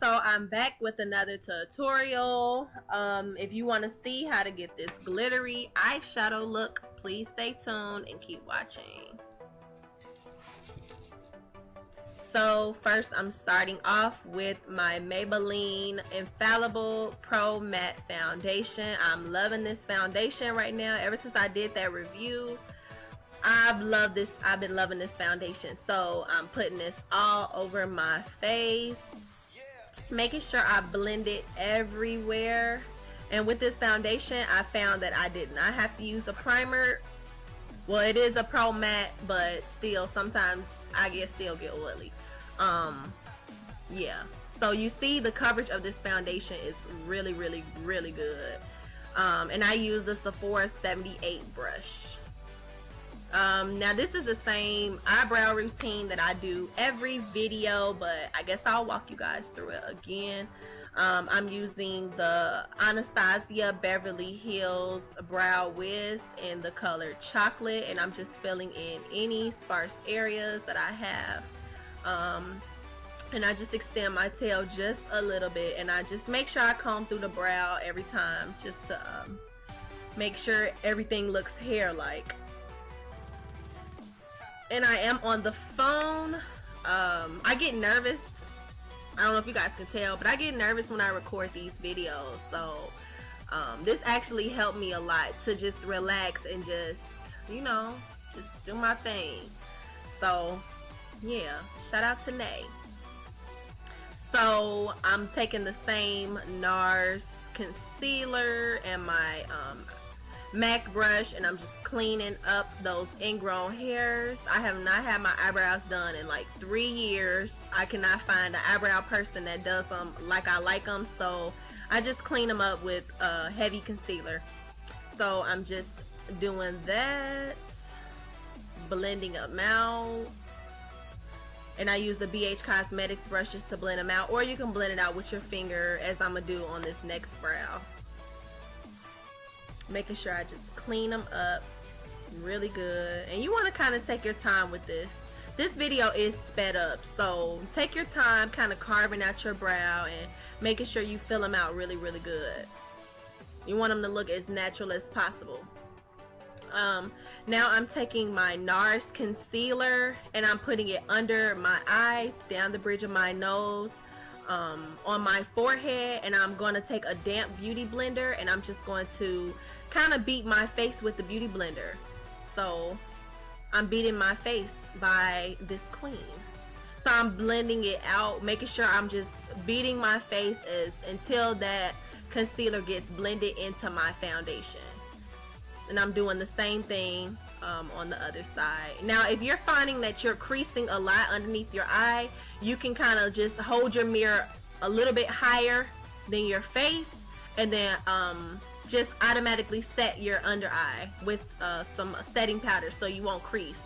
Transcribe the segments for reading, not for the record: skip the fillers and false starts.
so I'm back with another tutorial. If you want to see how to get this glittery eyeshadow look, please stay tuned and keep watching. So first I'm starting off with my Maybelline Infallible Pro Matte Foundation. I'm loving this foundation right now. Ever since I did that review, I've been loving this foundation. So I'm putting this all over my face, making sure I blend it everywhere. And with this foundation, I found that I did not have to use a primer. Well, it is a pro matte, but still sometimes I still get oily. Yeah, so you see the coverage of this foundation is really good. And I use the Sephora 78 brush. Now this is the same eyebrow routine that I do every video, but I guess I'll walk you guys through it again. I'm using the Anastasia Beverly Hills Brow Wiz in the color Chocolate, and I'm just filling in any sparse areas that I have. And I just extend my tail just a little bit, and I just make sure I comb through the brow every time just to make sure everything looks hair-like. And I am on the phone. I get nervous. I don't know if you guys can tell, but I get nervous when I record these videos. So this actually helped me a lot to just relax and just, you know, just do my thing. So yeah, shout out to Nay. So I'm taking the same NARS concealer and my MAC brush, and I'm just cleaning up those ingrown hairs. I have not had my eyebrows done in like 3 years. I cannot find an eyebrow person that does them like I like them, so I just clean them up with heavy concealer. So I'm just doing that, blending them out. And I use the BH Cosmetics brushes to blend them out, or you can blend it out with your finger, as I'm gonna do on this next brow. Making sure I just clean them up really good. And you want to kind of take your time with this. This video is sped up, so take your time kind of carving out your brow and making sure you fill them out really good. You want them to look as natural as possible. Now I'm taking my NARS concealer and I'm putting it under my eyes, down the bridge of my nose, on my forehead, and I'm going to take a damp beauty blender and I'm just going to kind of beat my face with the beauty blender. So I'm beating my face by this queen. So I'm blending it out, making sure I'm just beating my face until that concealer gets blended into my foundation. And I'm doing the same thing on the other side. Now if you're finding that you're creasing a lot underneath your eye, you can kind of just hold your mirror a little bit higher than your face, and then just automatically set your under eye with some setting powder so you won't crease.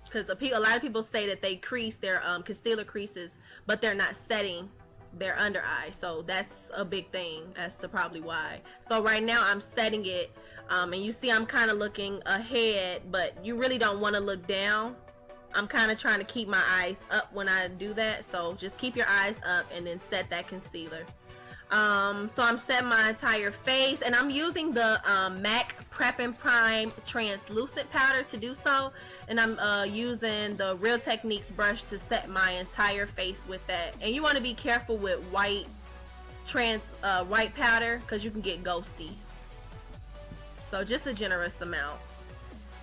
Because a lot of people say that they crease their concealer creases, but they're not setting their under eye, so that's a big thing as to probably why. So right now I'm setting it, and you see I'm kind of looking ahead, but you really don't want to look down. I'm kind of trying to keep my eyes up when I do that, so just keep your eyes up and then set that concealer. So I'm setting my entire face, and I'm using the MAC Prep and Prime translucent powder to do so, and I'm using the Real Techniques brush to set my entire face with that. And you want to be careful with white powder because you can get ghosty. So just a generous amount.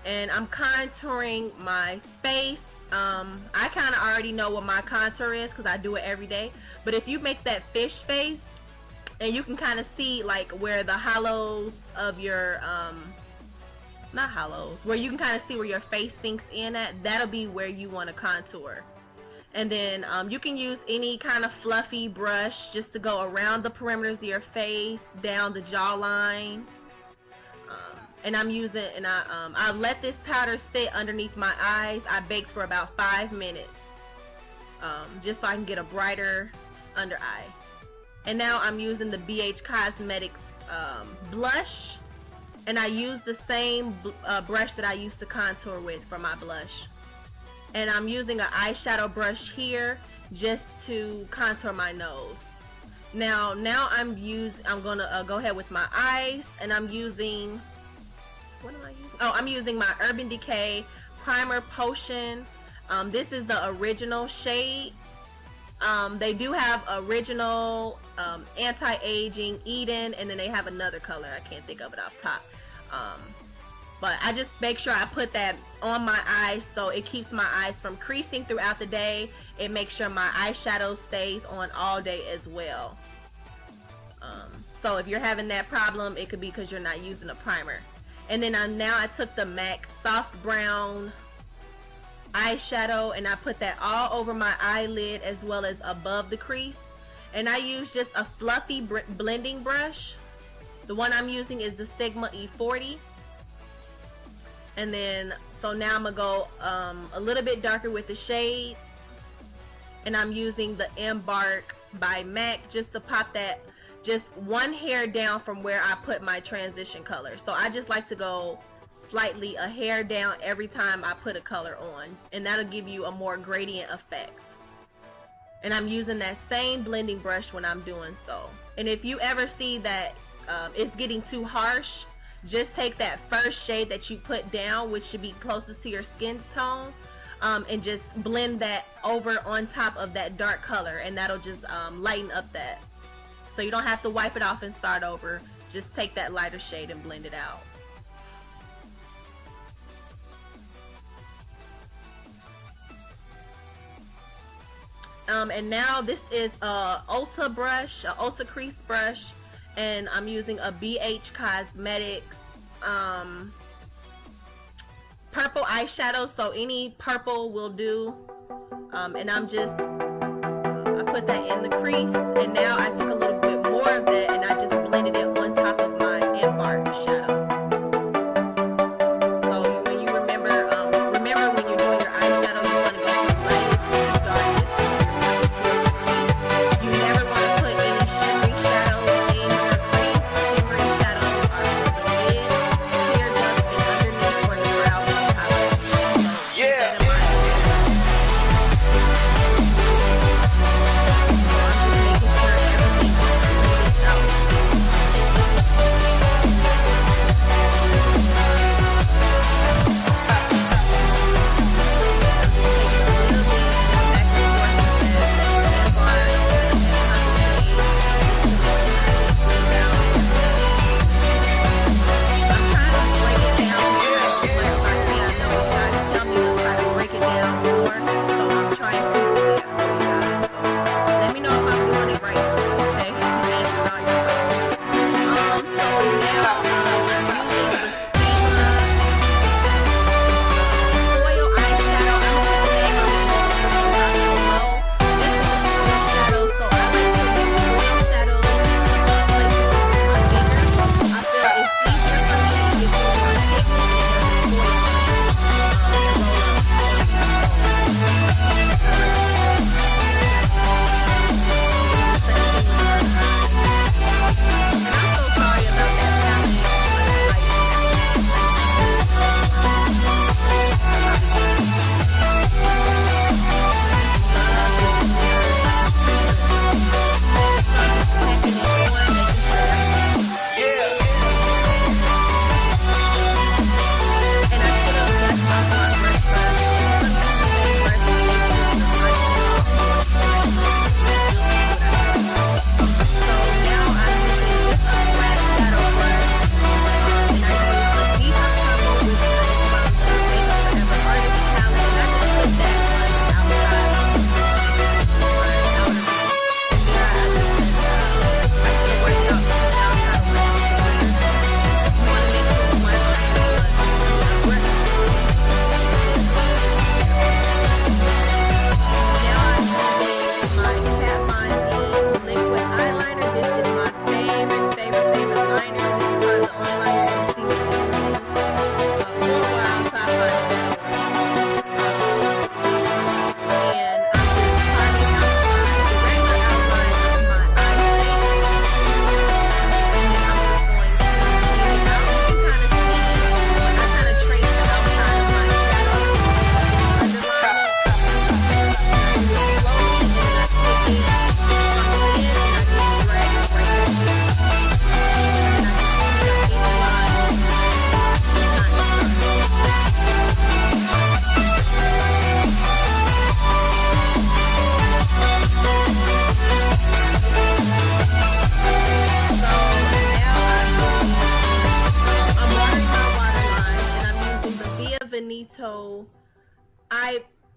And I'm contouring my face. I kind of already know what my contour is because I do it every day, but if you make that fish face, and you can kind of see like where the hollows of your not hollows, where you can kind of see where your face sinks in at, that'll be where you want to contour. And then you can use any kind of fluffy brush just to go around the perimeters of your face, down the jawline. And I'm using, and I let this powder sit underneath my eyes. I baked for about 5 minutes just so I can get a brighter under eye. And now I'm using the BH Cosmetics blush, and I use the same brush that I used to contour with for my blush. And I'm using an eyeshadow brush here just to contour my nose. Now I'm gonna go ahead with my eyes, and I'm using, what am I using? Oh, I'm using my Urban Decay Primer Potion. This is the original shade. They do have original, anti-aging, Eden, and then they have another color. I can't think of it off top. But I just make sure I put that on my eyes so it keeps my eyes from creasing throughout the day. It makes sure my eyeshadow stays on all day as well. So if you're having that problem, it could be because you're not using a primer. And then now I took the MAC Soft Brown eyeshadow and I put that all over my eyelid as well as above the crease. And I use just a fluffy blending brush. The one I'm using is the Sigma E40. And then, so now I'm gonna go a little bit darker with the shades. And I'm using the Embark by MAC just to pop that just one hair down from where I put my transition color. So I just like to go slightly a hair down every time I put a color on, and that'll give you a more gradient effect. And I'm using that same blending brush when I'm doing so. And if you ever see that it's getting too harsh, just take that first shade that you put down, which should be closest to your skin tone, and just blend that over on top of that dark color, and that'll just lighten up that. So you don't have to wipe it off and start over. Just take that lighter shade and blend it out. And now this is a Ulta brush, a Ulta crease brush, and I'm using a BH Cosmetics purple eyeshadow, so any purple will do. And I'm just, I put that in the crease, and now I took a little bit more of that and I just blended it on top of my Embark shadow. So when you remember when you're doing your eyeshadow, you want to go from lightest to darkest. You never want to put any shimmery shadows in your crease. Shimmery shadows are for the lid, clear duct, and underneath for the brow highlight. So keep that in mind. So I'm just making sure everything is out.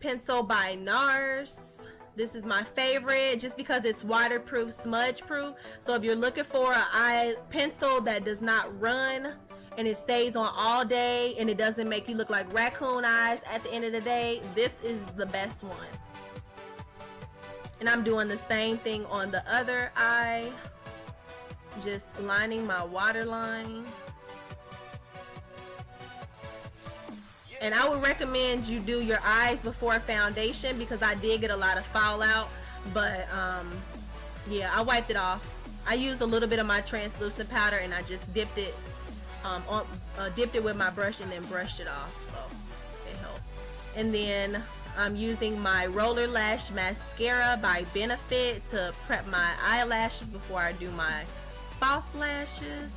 pencil by NARS. This is my favorite just because it's waterproof, smudge proof. So if you're looking for an eye pencil that does not run and it stays on all day and it doesn't make you look like raccoon eyes at the end of the day, this is the best one. And I'm doing the same thing on the other eye, just lining my waterline. And I would recommend you do your eyes before foundation because I did get a lot of fallout. But yeah, I wiped it off. I used a little bit of my translucent powder and I just dipped it dipped it with my brush and then brushed it off, so it helped. And then I'm using my Roller Lash Mascara by Benefit to prep my eyelashes before I do my false lashes.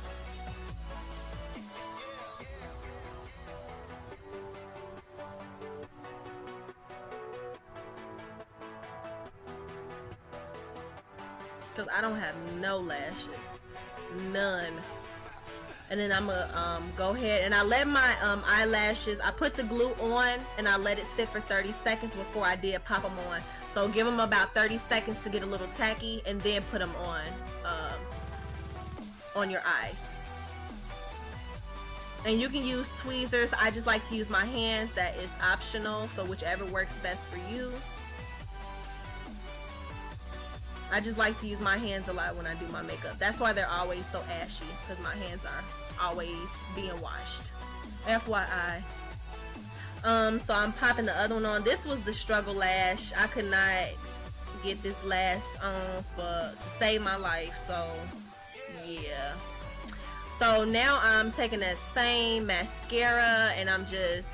Because I don't have no lashes, none. And then I'm gonna go ahead and I let my eyelashes, I put the glue on and I let it sit for 30 seconds before I did pop them on. So give them about 30 seconds to get a little tacky and then put them on your eyes. And you can use tweezers. I just like to use my hands. That is optional, so whichever works best for you. I just like to use my hands a lot when I do my makeup. That's why they're always so ashy, because my hands are always being washed. FYI. So I'm popping the other one on. This was the struggle lash. I could not get this lash on to save my life. So yeah. So now I'm taking that same mascara and I'm just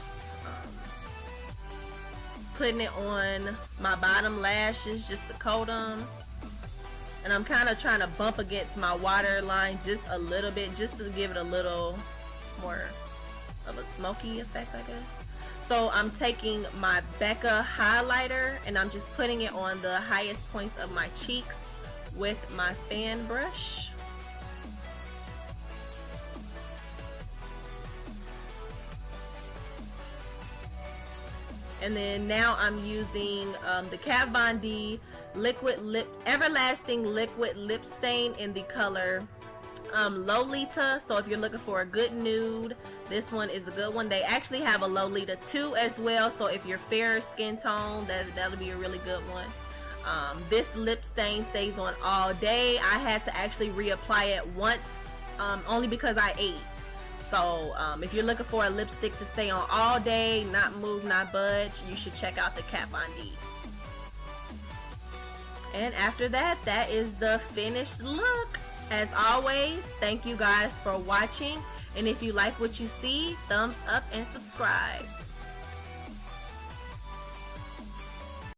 putting it on my bottom lashes just to coat them. And I'm kind of trying to bump against my waterline just a little bit, just to give it a little more of a smoky effect, I guess. So I'm taking my Becca highlighter and I'm just putting it on the highest points of my cheeks with my fan brush. And then now I'm using the Kat Von D Everlasting Liquid Lip Stain in the color Lolita. So if you're looking for a good nude, this one is a good one. They actually have a Lolita 2 as well, so if you're fair skin tone, that'll be a really good one. This lip stain stays on all day. I had to actually reapply it once, only because I ate. So if you're looking for a lipstick to stay on all day, not move, not budge, you should check out the Kat Von D. And after that, that is the finished look. As always, thank you guys for watching. And if you like what you see, thumbs up and subscribe.